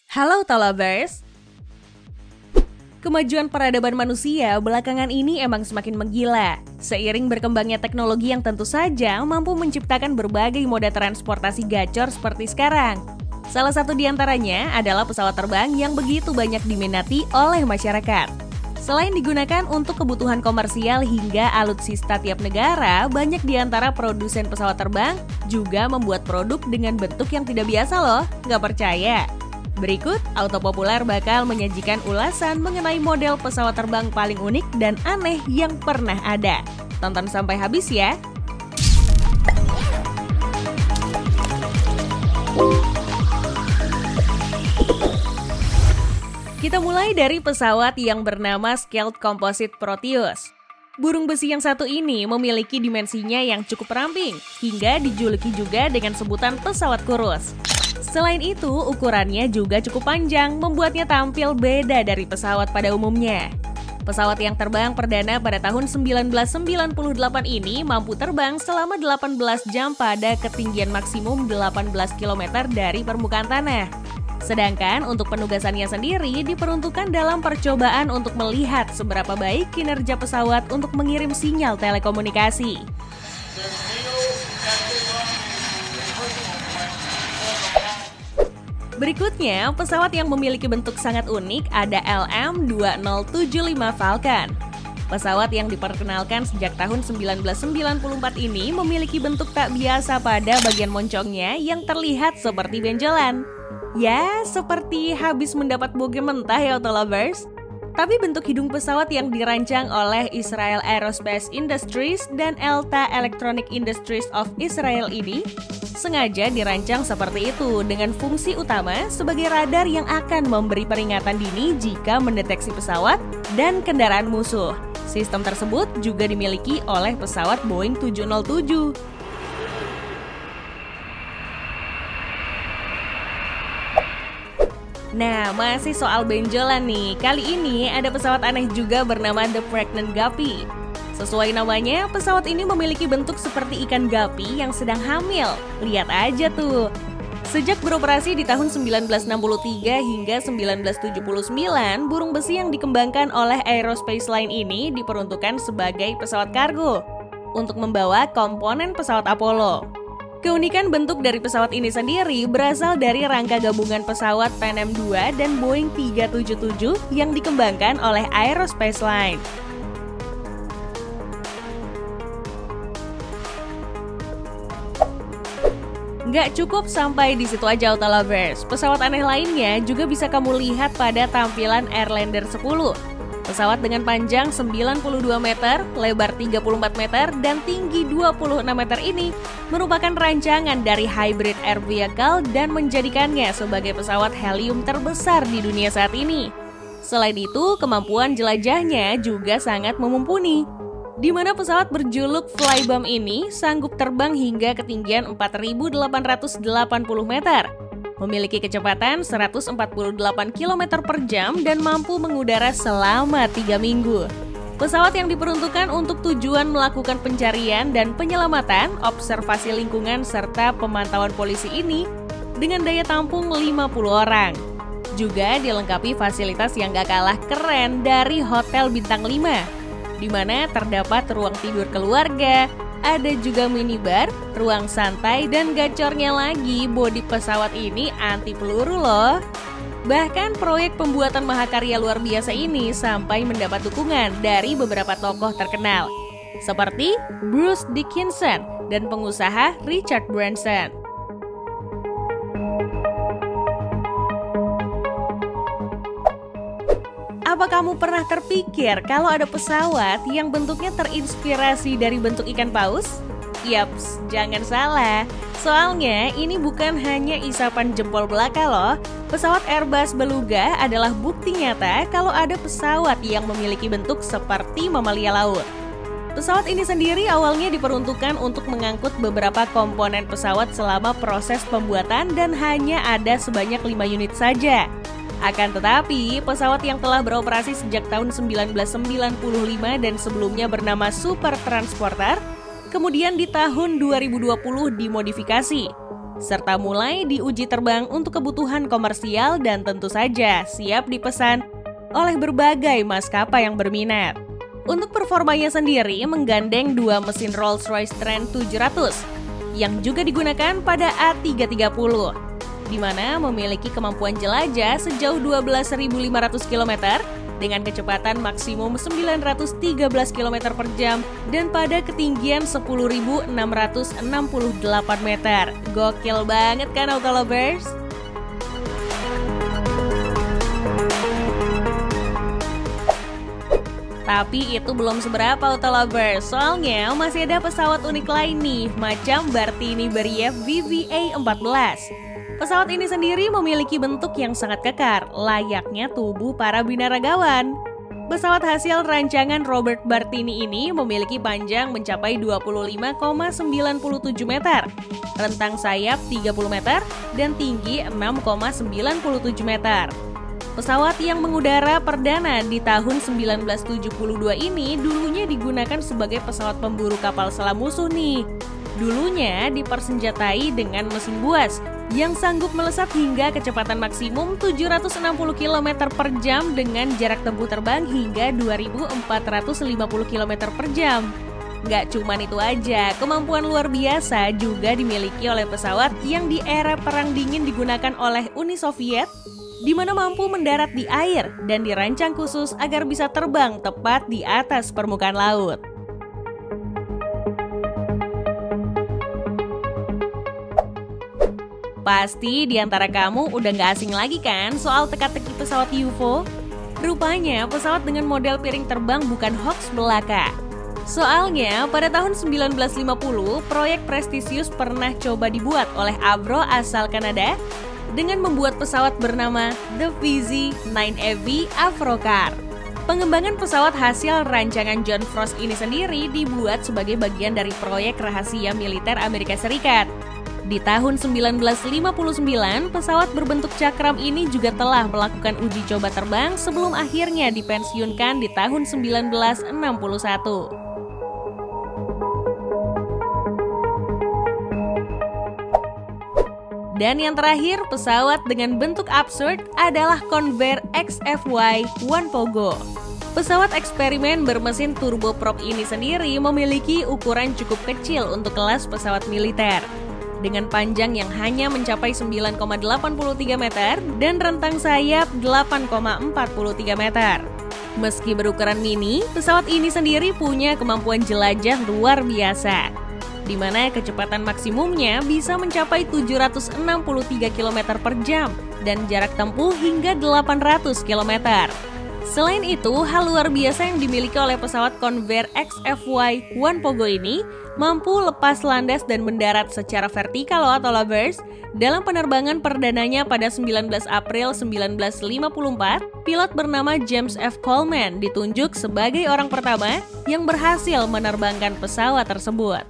Halo Talabers. Kemajuan peradaban manusia belakangan ini emang semakin menggila. Seiring berkembangnya teknologi yang tentu saja mampu menciptakan berbagai moda transportasi gacor seperti sekarang. Salah satu di antaranya adalah pesawat terbang yang begitu banyak diminati oleh masyarakat. Selain digunakan untuk kebutuhan komersial hingga alutsista tiap negara, banyak di antara produsen pesawat terbang juga membuat produk dengan bentuk yang tidak biasa loh, nggak percaya? Berikut, Auto Populer bakal menyajikan ulasan mengenai model pesawat terbang paling unik dan aneh yang pernah ada. Tonton sampai habis ya! Kita mulai dari pesawat yang bernama Skelt Composite Proteus. Burung besi yang satu ini memiliki dimensinya yang cukup ramping, hingga dijuluki juga dengan sebutan pesawat kurus. Selain itu, ukurannya juga cukup panjang, membuatnya tampil beda dari pesawat pada umumnya. Pesawat yang terbang perdana pada tahun 1998 ini mampu terbang selama 18 jam pada ketinggian maksimum 18 km dari permukaan tanah. Sedangkan untuk penugasannya sendiri diperuntukkan dalam percobaan untuk melihat seberapa baik kinerja pesawat untuk mengirim sinyal telekomunikasi. Berikutnya, pesawat yang memiliki bentuk sangat unik ada LM-2075 Falcon. Pesawat yang diperkenalkan sejak tahun 1994 ini memiliki bentuk tak biasa pada bagian moncongnya yang terlihat seperti benjolan. Ya, seperti habis mendapat bogem mentah ya Auto Lovers. Tapi bentuk hidung pesawat yang dirancang oleh Israel Aerospace Industries dan Elta Electronic Industries of Israel ini sengaja dirancang seperti itu dengan fungsi utama sebagai radar yang akan memberi peringatan dini jika mendeteksi pesawat dan kendaraan musuh. Sistem tersebut juga dimiliki oleh pesawat Boeing 707. Nah, masih soal benjolan nih. Kali ini ada pesawat aneh juga bernama The Pregnant Guppy. Sesuai namanya, pesawat ini memiliki bentuk seperti ikan guppy yang sedang hamil. Lihat aja tuh. Sejak beroperasi di tahun 1963 hingga 1979, burung besi yang dikembangkan oleh Aerospace Line ini diperuntukkan sebagai pesawat kargo untuk membawa komponen pesawat Apollo. Keunikan bentuk dari pesawat ini sendiri berasal dari rangka gabungan pesawat Pan Am 2 dan Boeing 377 yang dikembangkan oleh Aerospace Line. Nggak cukup sampai di situ aja Auto Lovers. Pesawat aneh lainnya juga bisa kamu lihat pada tampilan Airlander 10. Pesawat dengan panjang 92 meter, lebar 34 meter, dan tinggi 26 meter ini merupakan rancangan dari Hybrid Air Vehicle dan menjadikannya sebagai pesawat helium terbesar di dunia saat ini. Selain itu, kemampuan jelajahnya juga sangat mumpuni, di mana pesawat berjuluk Flybomb ini sanggup terbang hingga ketinggian 4.880 meter, memiliki kecepatan 148 km per jam dan mampu mengudara selama 3 minggu. Pesawat yang diperuntukkan untuk tujuan melakukan pencarian dan penyelamatan, observasi lingkungan, serta pemantauan polisi ini dengan daya tampung 50 orang. Juga dilengkapi fasilitas yang gak kalah keren dari Hotel Bintang 5, di mana terdapat ruang tidur keluarga, ada juga minibar, ruang santai, dan gacornya lagi bodi pesawat ini anti peluru loh. Bahkan proyek pembuatan mahakarya luar biasa ini sampai mendapat dukungan dari beberapa tokoh terkenal, seperti Bruce Dickinson dan pengusaha Richard Branson. Apa kamu pernah terpikir kalau ada pesawat yang bentuknya terinspirasi dari bentuk ikan paus? Yaps, jangan salah. Soalnya ini bukan hanya isapan jempol belaka loh. Pesawat Airbus Beluga adalah bukti nyata kalau ada pesawat yang memiliki bentuk seperti mamalia laut. Pesawat ini sendiri awalnya diperuntukkan untuk mengangkut beberapa komponen pesawat selama proses pembuatan dan hanya ada sebanyak 5 unit saja. Akan tetapi, pesawat yang telah beroperasi sejak tahun 1995 dan sebelumnya bernama Super Transporter, kemudian di tahun 2020 dimodifikasi serta mulai diuji terbang untuk kebutuhan komersial dan tentu saja siap dipesan oleh berbagai maskapai yang berminat. Untuk performanya sendiri menggandeng dua mesin Rolls-Royce Trent 700 yang juga digunakan pada A330, di mana memiliki kemampuan jelajah sejauh 12.500 km dengan kecepatan maksimum 913 km per jam dan pada ketinggian 10.668 meter. Gokil banget kan Auto Lovers? Tapi itu belum seberapa Auto Lovers, soalnya masih ada pesawat unik lain nih, macam Bartini Beriev VVA-14. Pesawat ini sendiri memiliki bentuk yang sangat kekar, layaknya tubuh para binaragawan. Pesawat hasil rancangan Robert Bartini ini memiliki panjang mencapai 25,97 meter, rentang sayap 30 meter, dan tinggi 6,97 meter. Pesawat yang mengudara perdana di tahun 1972 ini dulunya digunakan sebagai pesawat pemburu kapal selam musuh nih. Dulunya dipersenjatai dengan mesin buas yang sanggup melesat hingga kecepatan maksimum 760 km per jam dengan jarak tempuh terbang hingga 2.450 km per jam. Nggak cuman itu aja, kemampuan luar biasa juga dimiliki oleh pesawat yang di era Perang Dingin digunakan oleh Uni Soviet, di mana mampu mendarat di air dan dirancang khusus agar bisa terbang tepat di atas permukaan laut. Pasti di antara kamu udah nggak asing lagi kan soal teka-teki pesawat UFO? Rupanya pesawat dengan model piring terbang bukan hoax belaka. Soalnya pada tahun 1950, proyek prestisius pernah coba dibuat oleh Avro asal Kanada dengan membuat pesawat bernama The VZ-9AV Avrocar. Pengembangan pesawat hasil rancangan John Frost ini sendiri dibuat sebagai bagian dari proyek rahasia militer Amerika Serikat. Di tahun 1959, pesawat berbentuk cakram ini juga telah melakukan uji coba terbang sebelum akhirnya dipensiunkan di tahun 1961. Dan yang terakhir, pesawat dengan bentuk absurd adalah Convair XFY-1 Pogo. Pesawat eksperimen bermesin turboprop ini sendiri memiliki ukuran cukup kecil untuk kelas pesawat militer. Dengan panjang yang hanya mencapai 9,83 meter dan rentang sayap 8,43 meter. Meski berukuran mini, pesawat ini sendiri punya kemampuan jelajah luar biasa, di mana kecepatan maksimumnya bisa mencapai 763 km per jam dan jarak tempuh hingga 800 km. Selain itu, hal luar biasa yang dimiliki oleh pesawat Convair XFY-1 Pogo ini mampu lepas landas dan mendarat secara vertikal Auto Lovers. Dalam penerbangan perdananya pada 19 April 1954, pilot bernama James F. Coleman ditunjuk sebagai orang pertama yang berhasil menerbangkan pesawat tersebut.